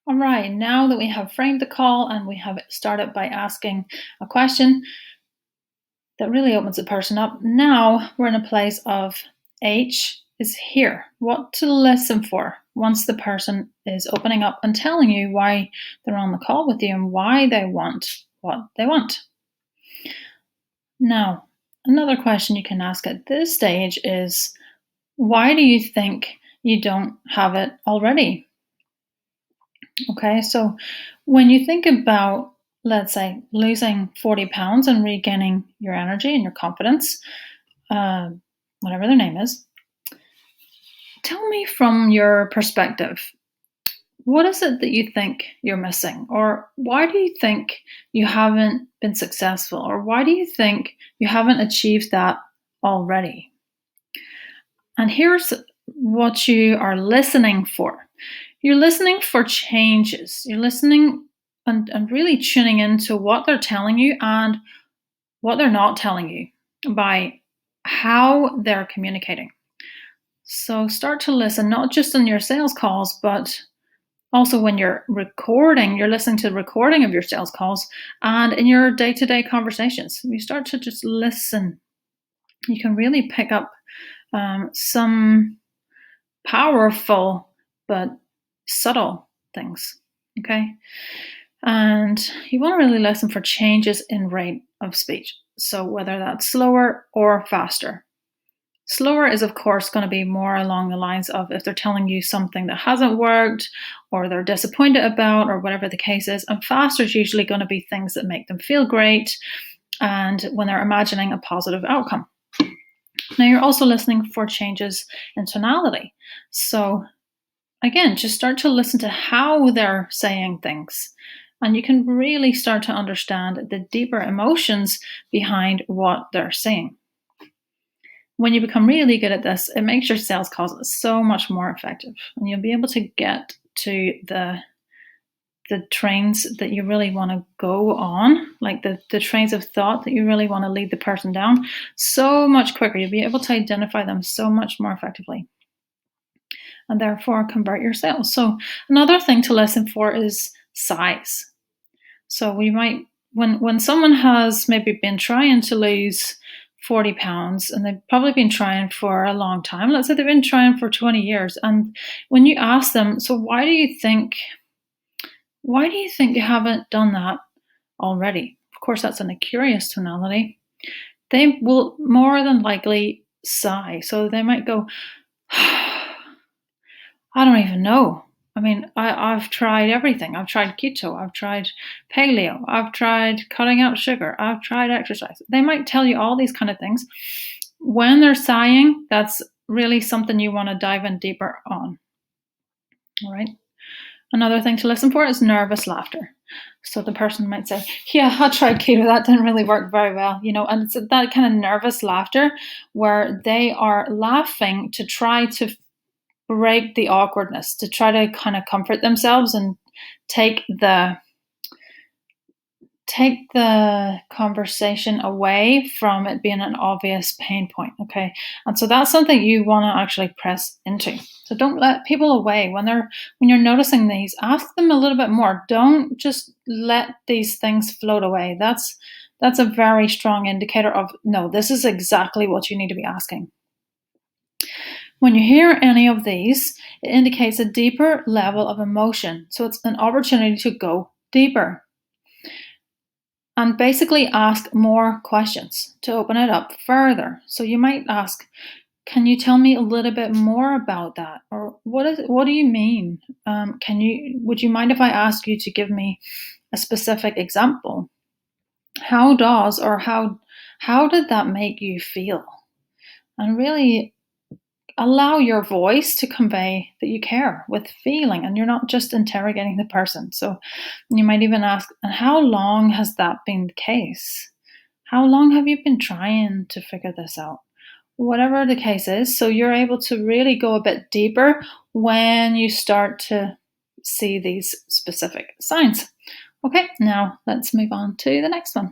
All right, now that we have framed the call and we have started by asking a question that really opens the person up, now we're in a place of H is here. What to listen for once the person is opening up and telling you why they're on the call with you and why they want what they want. Now, another question you can ask at this stage is, why do you think you don't have it already? Okay, so when you think about, let's say, losing 40 pounds and regaining your energy and your confidence, uh, whatever their name is, tell me from your perspective, what is it that you think you're missing? Or why do you think you haven't been successful? Or why do you think you haven't achieved that already? And here's what you are listening for. You're listening for changes. You're listening and really tuning into what they're telling you and what they're not telling you by how they're communicating. So start to listen, not just in your sales calls, but also when you're recording, you're listening to the recording of your sales calls and in your day-to-day conversations. You start to just listen. You can really pick up some powerful but subtle things, okay? And you want to really listen for changes in rate of speech. So whether that's slower or faster. Slower is, of course, going to be more along the lines of if they're telling you something that hasn't worked or they're disappointed about or whatever the case is. And faster is usually going to be things that make them feel great and when they're imagining a positive outcome. Now, you're also listening for changes in tonality. So again, just start to listen to how they're saying things. And you can really start to understand the deeper emotions behind what they're saying. When you become really good at this, it makes your sales calls so much more effective. And you'll be able to get to the trains that you really want to go on, like the trains of thought that you really want to lead the person down, so much quicker. You'll be able to identify them so much more effectively and therefore convert your sales. So another thing to listen for is size. So we might, when someone has maybe been trying to lose 40 pounds and they've probably been trying for a long time, let's say they've been trying for 20 years. And when you ask them, so why do you think you haven't done that already? Of course, that's in a curious tonality. They will more than likely sigh. So they might go, I don't even know. I mean, I've tried everything. I've tried keto. I've tried paleo. I've tried cutting out sugar. I've tried exercise. They might tell you all these kind of things. When they're sighing, that's really something you want to dive in deeper on. All right. Another thing to listen for is nervous laughter. So the person might say, yeah, I tried keto. That didn't really work very well, and it's that kind of nervous laughter where they are laughing to try to break the awkwardness, to try to kind of comfort themselves and take the conversation away from it being an obvious pain point. Okay. And so that's something you want to actually press into. So don't let people away when you're noticing these, ask them a little bit more. Don't just let these things float away. That's a very strong indicator of, no, this is exactly what you need to be asking. When you hear any of these, it indicates a deeper level of emotion. So it's an opportunity to go deeper and basically ask more questions to open it up further. So you might ask, can you tell me a little bit more about that? Or what do you mean? Would you mind if I ask you to give me a specific example? How did that make you feel? And really allow your voice to convey that you care with feeling and you're not just interrogating the person. So you might even ask, and how long has that been the case? How long have you been trying to figure this out? Whatever the case is, so you're able to really go a bit deeper when you start to see these specific signs. Okay, now let's move on to the next one.